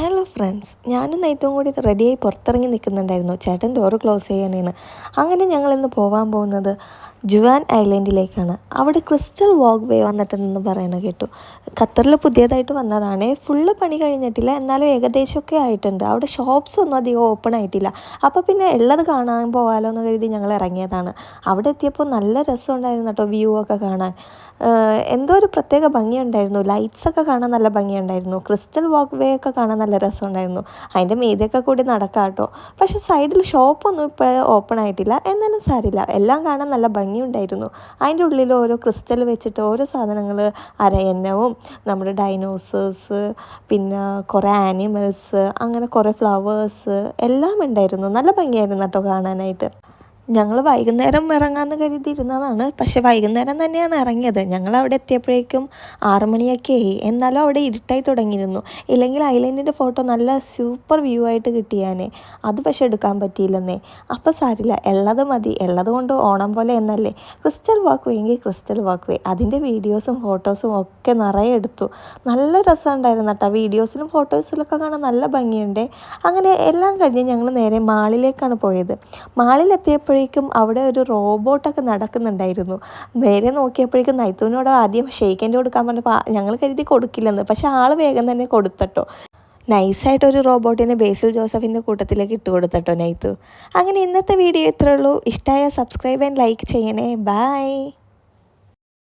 Hello friends, ഞാനും നെയ്ത്തും കൂടി റെഡിയായി പുറത്തിറങ്ങി നിൽക്കുന്നുണ്ടായിരുന്നു. ചേട്ടൻ ഡോറ് ക്ലോസ് ചെയ്യാനാണ്. അങ്ങനെ ഞങ്ങളിന്ന് പോകാൻ പോകുന്നത് ജുവാൻ ഐലൻഡിലേക്കാണ്. അവിടെ ക്രിസ്റ്റൽ വാക്ക് വേ വന്നിട്ടുണ്ടെന്ന് പറയുന്നത് കേട്ടു. ഖത്തറിൽ പുതിയതായിട്ട് വന്നതാണ്. ഫുള്ള് പണി കഴിഞ്ഞിട്ടില്ല, എന്നാലും ഏകദേശമൊക്കെ ആയിട്ടുണ്ട്. അവിടെ ഷോപ്സ് ഒന്നും അധികം ഓപ്പൺ ആയിട്ടില്ല. അപ്പോൾ പിന്നെ ഉള്ളത് കാണാൻ പോകാമല്ലോ എന്ന് കരുതി ഞങ്ങൾ ഇറങ്ങിയതാണ്. അവിടെ എത്തിയപ്പോൾ നല്ല രസമുണ്ടായിരുന്നു കേട്ടോ, വ്യൂ ഒക്കെ കാണാൻ. എന്തോ ഒരു പ്രത്യേക ഭംഗിയുണ്ടായിരുന്നു. ലൈറ്റ്സൊക്കെ കാണാൻ നല്ല ഭംഗിയുണ്ടായിരുന്നു. ക്രിസ്റ്റൽ വാക്ക് വേ ഒക്കെ കാണാൻ നല്ല രസമുണ്ടായിരുന്നു. അതിൻ്റെ മീതെയൊക്കെ കൂടി നടക്കാം കേട്ടോ. പക്ഷേ സൈഡിൽ ഷോപ്പൊന്നും ഇപ്പോൾ ഓപ്പൺ ആയിട്ടില്ല. എന്നാലും സാരില്ല, എല്ലാം കാണാൻ നല്ല ഭംഗിയുണ്ടായിരുന്നു. അതിൻ്റെ ഉള്ളിൽ ഓരോ ക്രിസ്റ്റൽ വെച്ചിട്ട് ഓരോ സാധനങ്ങൾ, അരയന്നവും നമ്മുടെ ഡൈനോസേഴ്സ്, പിന്നെ കുറേ ആനിമൽസ്, അങ്ങനെ കുറേ ഫ്ലവേഴ്സ് എല്ലാം ഉണ്ടായിരുന്നു. നല്ല ഭംഗിയായിരുന്നു കേട്ടോ കാണാനായിട്ട്. ഞങ്ങൾ വൈകുന്നേരം ഇറങ്ങാമെന്ന് കരുതിയിരുന്നതാണ്. പക്ഷെ വൈകുന്നേരം തന്നെയാണ് ഇറങ്ങിയത്. ഞങ്ങൾ അവിടെ എത്തിയപ്പോഴേക്കും 6 മണിയൊക്കെ ആയി. എന്നാലും അവിടെ ഇരുട്ടായി തുടങ്ങിയിരുന്നു. ഇല്ലെങ്കിൽ ഐലൻഡിൻ്റെ ഫോട്ടോ നല്ല സൂപ്പർ വ്യൂ ആയിട്ട് കിട്ടിയാനേ. അത് പക്ഷെ എടുക്കാൻ പറ്റിയില്ലെന്നേ. അപ്പോൾ സാരില്ല, ഉള്ളത് മതി. ഉള്ളത് കൊണ്ട് ഓണം പോലെ എന്നല്ലേ. ക്രിസ്റ്റൽ വാക്ക് വേ എങ്കിൽ ക്രിസ്റ്റൽ വാക്ക് വേ. അതിൻ്റെ വീഡിയോസും ഫോട്ടോസും ഒക്കെ നിറയെ എടുത്തു. നല്ല രസമുണ്ടായിരുന്നു കേട്ടോ. വീഡിയോസിലും ഫോട്ടോസിലൊക്കെ കാണാൻ നല്ല ഭംഗിയുണ്ട്. അങ്ങനെ എല്ലാം കഴിഞ്ഞ് ഞങ്ങൾ നേരെ മാളിലേക്കാണ് പോയത്. മാളിലെത്തിയപ്പോൾ അവിടെ ഒരു റോബോട്ടൊക്കെ നടക്കുന്നുണ്ടായിരുന്നു. നേരെ നോക്കിയപ്പോഴേക്കും നൈത്തൂനോട് ആദ്യം ഷെയ്ക്കൻ്റെ കൊടുക്കാൻ പറഞ്ഞപ്പോൾ ഞങ്ങൾ കരുതി കൊടുക്കില്ലെന്ന്. പക്ഷെ ആൾ വേഗം തന്നെ കൊടുത്തട്ടോ. നൈസായിട്ടൊരു റോബോട്ടിനെ ബേസിൽ ജോസഫിൻ്റെ കൂട്ടത്തിലേക്ക് ഇട്ട് കൊടുത്തട്ടോ നൈത്തു. അങ്ങനെ ഇന്നത്തെ വീഡിയോ ഇത്രയേ ഉള്ളൂ. ഇഷ്ടമായ സബ്സ്ക്രൈബ് ആൻഡ് ലൈക്ക് ചെയ്യണേ. ബൈ.